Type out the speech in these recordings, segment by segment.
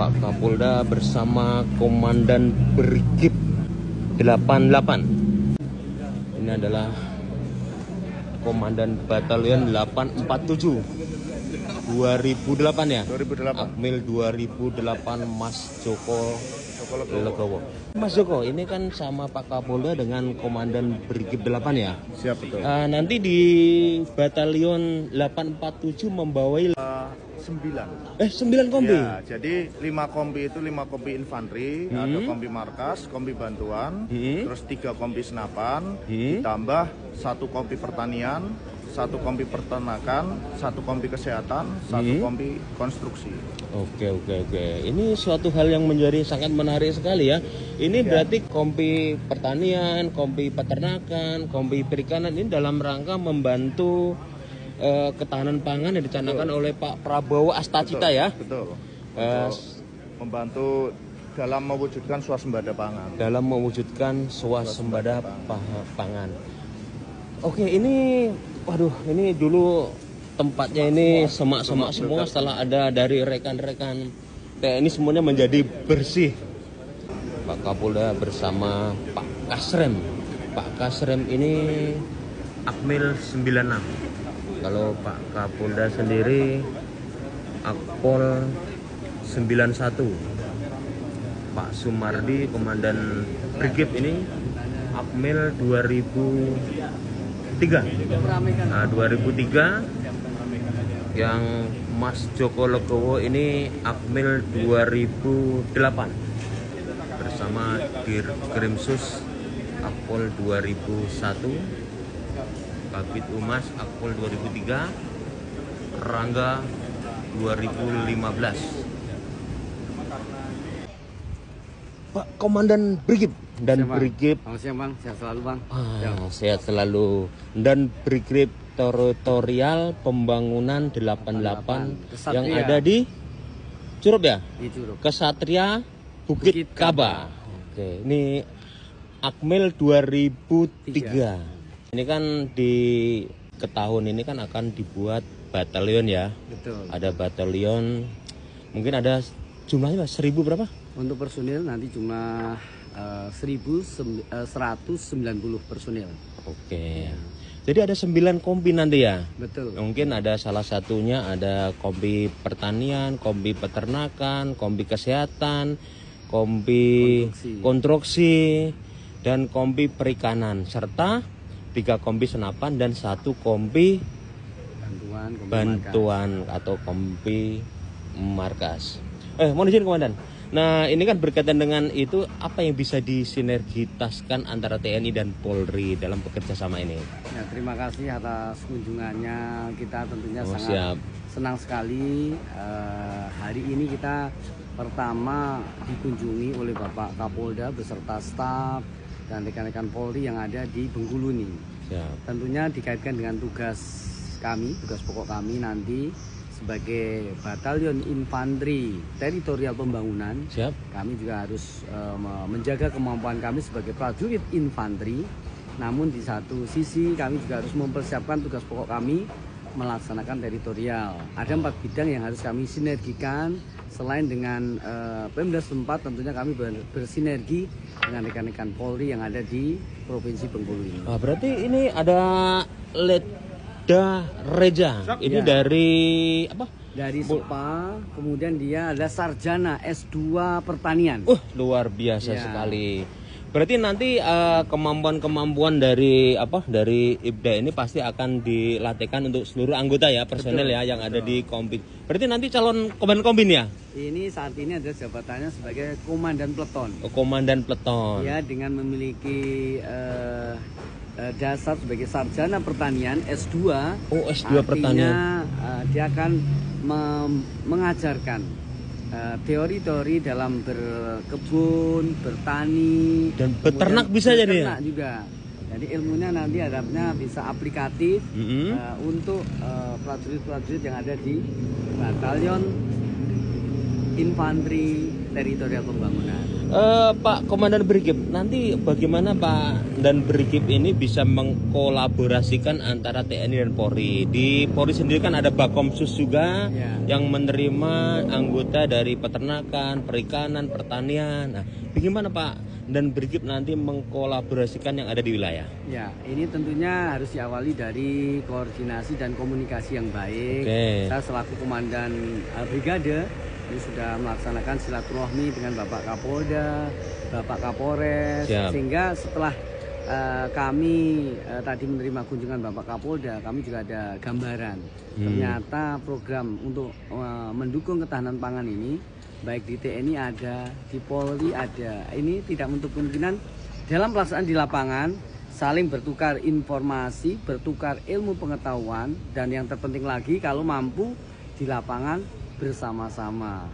Pak Kapolda bersama Komandan Brigif 88. Ini adalah Komandan Batalion 847 2008 ya? 2008. Akmil 2008 Mas Joko Legowo. Mas Joko, ini kan sama Pak Kapolda dengan Komandan Brigif 8 ya? Siap, betul. Nanti di Batalion 847 membawai 9 kompi? Ya, jadi 5 kompi itu 5 kompi infanteri, ada kompi markas, kompi bantuan, terus 3 kompi senapan, ditambah 1 kompi pertanian, 1 kompi peternakan, 1 kompi kesehatan, 1 kompi konstruksi. Oke. Ini suatu hal yang menjadi sangat menarik sekali ya. Ini berarti kompi pertanian, kompi peternakan, kompi perikanan ini dalam rangka membantu ketahanan pangan yang dicanangkan oleh Pak Prabowo Astacita ya. Betul. Membantu dalam mewujudkan swasembada pangan. Dalam mewujudkan swasembada pangan. Oke, ini waduh, ini dulu tempatnya ini semak-semak semua, setelah ada dari rekan-rekan TNI semuanya menjadi bersih. Pak Kapolda bersama Pak Kasrem. Pak Kasrem ini Akmil 96. Kalau Pak Kapolda sendiri Akpol 91. Pak Sumardi Komandan Brigif ini Akmil 2003. Nah, 2003 yang Mas Joko Legowo ini Akmil 2008 bersama Dirkrimsus Akpol 2001, Kabit Humas Akpol 2003, Rangga 2015. Pak Komandan Brigif dan Brigif. Selamat siang Bang, sehat selalu Bang. Sehat selalu. Dan Brigif Teritorial Pembangunan 88 yang ada di Curup ya? Di Curup. Kesatria Bukit Kaba. Oke, ini Akmil 2003. Ini kan di ke tahun ini kan akan dibuat batalion ya. Betul. Ada batalion, mungkin ada jumlahnya 1000 berapa? Untuk personil nanti cuma 1.190 personil. Oke. Jadi ada 9 kompi nanti ya? Betul. Mungkin ada salah satunya ada kompi pertanian, kompi peternakan, kompi kesehatan, kompi konstruksi, dan kompi perikanan, serta 3 kompi senapan dan 1 kompi bantuan atau kompi markas. Mohon izin Komandan. Nah, ini kan berkaitan dengan itu, apa yang bisa disinergitaskan antara TNI dan Polri dalam bekerja sama ini? Ya, terima kasih atas kunjungannya. Kita tentunya sangat siap. Senang sekali. Hari ini kita pertama dikunjungi oleh Bapak Kapolda beserta staf dan rekan-rekan Polri yang ada di Bengkulu ini. Siap. Tentunya dikaitkan dengan tugas kami, tugas pokok kami nanti sebagai Batalion Infanteri Teritorial Pembangunan. Siap. Kami juga harus menjaga kemampuan kami sebagai prajurit infanteri. Namun di satu sisi kami juga harus mempersiapkan tugas pokok kami melaksanakan teritorial. Ada 4 bidang yang harus kami sinergikan. Selain dengan Pemda setempat, tentunya kami bersinergi dengan rekan-rekan Polri yang ada di Provinsi Bengkulu ini. Berarti ini ada Leda Reja. Ini ya. dari apa? Dari SEPA, kemudian dia ada Sarjana S2 Pertanian. Luar biasa Ya. sekali. Berarti nanti kemampuan-kemampuan dari IPDA ini pasti akan dilatihkan untuk seluruh anggota ya, personel ya yang ada di Kombin. Berarti nanti calon komandan Kombin ya? Ini saat ini ada jabatannya sebagai Komandan Peleton. Komandan Peleton. Ya, dengan memiliki dasar sebagai Sarjana Pertanian S2. S2 Pertanian. Dia akan mengajarkan teori-teori dalam berkebun, bertani, dan beternak bisa jadi ya? Juga. Jadi ilmunya nanti harapnya bisa aplikatif untuk prajurit-prajurit yang ada di Batalion Infanteri Teritorial Pembangunan. Pak Komandan Brigip, nanti bagaimana Pak dan Brigip ini bisa mengkolaborasikan antara TNI dan Polri? Di Polri sendiri kan ada Bakomsus juga yang menerima anggota dari peternakan, perikanan, pertanian. Nah, bagaimana Pak dan Brigip nanti mengkolaborasikan yang ada di wilayah? Ya, ini tentunya harus diawali dari koordinasi dan komunikasi yang baik. Saya selaku Komandan Brigade ini sudah melaksanakan silaturahmi dengan Bapak Kapolda, Bapak Kapolres, sehingga setelah kami tadi menerima kunjungan Bapak Kapolda, kami juga ada gambaran. Ternyata program untuk mendukung ketahanan pangan ini, baik di TNI ada, di Polri ada. Ini tidak menutup kemungkinan dalam pelaksanaan di lapangan, saling bertukar informasi, bertukar ilmu pengetahuan, dan yang terpenting lagi kalau mampu di lapangan bersama-sama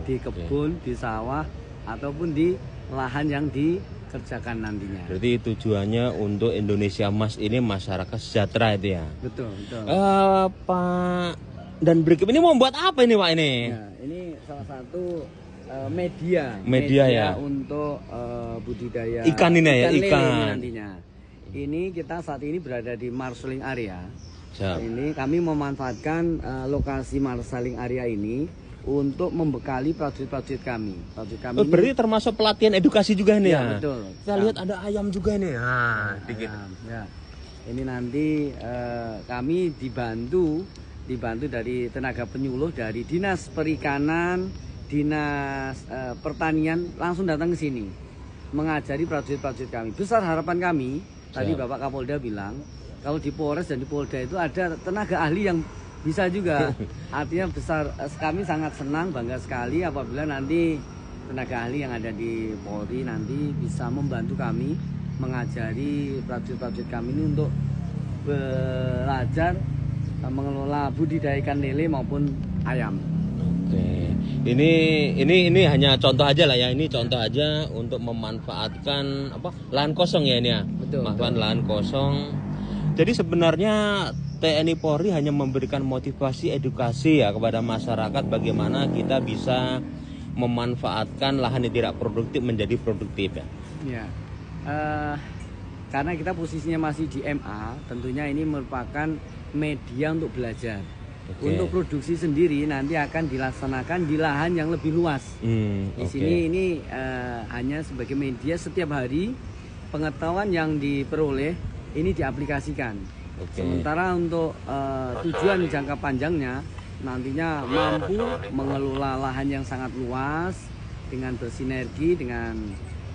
di kebun, di sawah, ataupun di lahan yang dikerjakan nantinya. Berarti tujuannya untuk Indonesia Emas ini masyarakat sejahtera itu ya? Betul, betul. Pak dan Brigip ini mau buat apa ini Pak ini? Ya, ini salah satu media ya untuk budidaya ikan ini ya, ikan nantinya. Ini kita saat ini berada di marshaling area. Ini kami memanfaatkan lokasi marshaling area ini untuk membekali prajurit-prajurit kami. Berarti termasuk pelatihan edukasi juga ini ya? Betul. Kita lihat ada ayam juga nih. Dikit. Ya. Ini nanti kami dibantu dari tenaga penyuluh dari Dinas Perikanan, Dinas Pertanian langsung datang ke sini mengajari prajurit-prajurit kami. Besar harapan kami, tadi Bapak Kapolda bilang, kalau di Polres dan di Polda itu ada tenaga ahli yang bisa juga. Artinya besar, kami sangat senang, bangga sekali apabila nanti tenaga ahli yang ada di Polri nanti bisa membantu kami mengajari prajurit-prajurit kami ini untuk belajar mengelola budidaya ikan lele maupun ayam. Oke. Ini hanya contoh aja lah ya. Ini contoh aja untuk memanfaatkan lahan kosong ya ini ya. Betul. Lahan kosong. Jadi sebenarnya TNI Polri hanya memberikan motivasi edukasi ya kepada masyarakat bagaimana kita bisa memanfaatkan lahan yang tidak produktif menjadi produktif ya. Ya, karena kita posisinya masih di MA, tentunya ini merupakan media untuk belajar. Untuk produksi sendiri nanti akan dilaksanakan di lahan yang lebih luas. Di sini ini hanya sebagai media setiap hari pengetahuan yang diperoleh ini diaplikasikan. Sementara untuk tujuan jangka panjangnya nantinya mampu mengelola lahan yang sangat luas dengan bersinergi dengan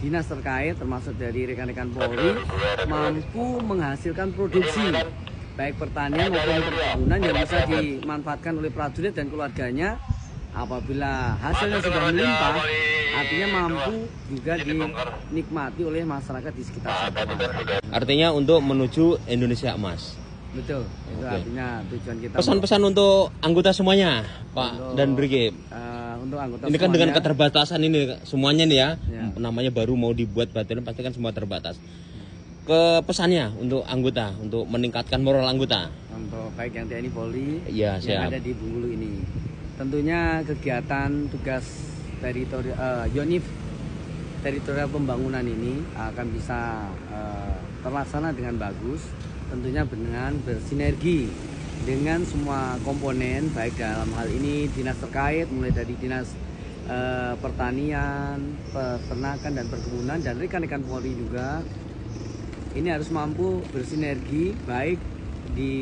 dinas terkait termasuk dari rekan-rekan Polri, mampu menghasilkan produksi baik pertanian maupun perkebunan yang bisa dimanfaatkan oleh prajurit dan keluarganya. Apabila hasilnya sudah melimpah, artinya mampu juga dinikmati oleh masyarakat di sekitar sana. Artinya untuk menuju Indonesia Emas. Betul, itu artinya tujuan kita. Pesan-pesan untuk anggota semuanya, Pak dan Brigip. Untuk anggota ini kan semuanya, dengan keterbatasan ini semuanya nih ya, namanya baru mau dibuat baterai pasti kan semua terbatas. Ke pesannya untuk anggota, untuk meningkatkan moral anggota. Untuk baik yang TNI Polri yang ada di Bengkulu ini. Tentunya kegiatan tugas Yonif teritorial pembangunan ini akan bisa terlaksana dengan bagus, tentunya dengan bersinergi dengan semua komponen, baik dalam hal ini dinas terkait, mulai dari dinas pertanian, peternakan dan perkebunan, dan rekan-rekan Polri juga. Ini harus mampu bersinergi baik di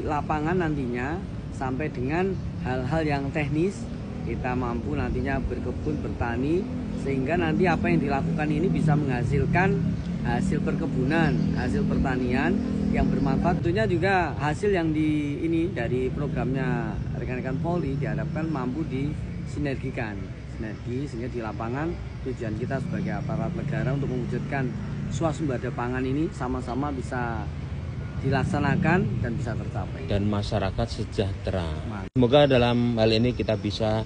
lapangan nantinya sampai dengan hal-hal yang teknis. Kita mampu nantinya berkebun, bertani, sehingga nanti apa yang dilakukan ini bisa menghasilkan hasil perkebunan, hasil pertanian yang bermanfaat. Tentunya juga hasil yang dari programnya rekan-rekan Polri diharapkan mampu disinergikan, sehingga di lapangan tujuan kita sebagai aparat negara untuk mewujudkan swasembada pangan ini sama-sama bisa dilaksanakan dan bisa tercapai. Dan masyarakat sejahtera. Semoga dalam hal ini kita bisa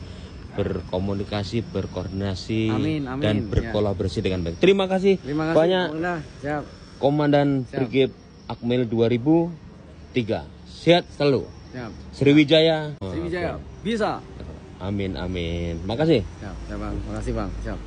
berkomunikasi, berkoordinasi, dan berkolaborasi dengan baik. Terima kasih banyak Komandan Brigip Akmil 2003. Sehat selalu. Sriwijaya. Sriwijaya bisa. Amin, amin. Makasih. Bang. Makasih Bang. Siap.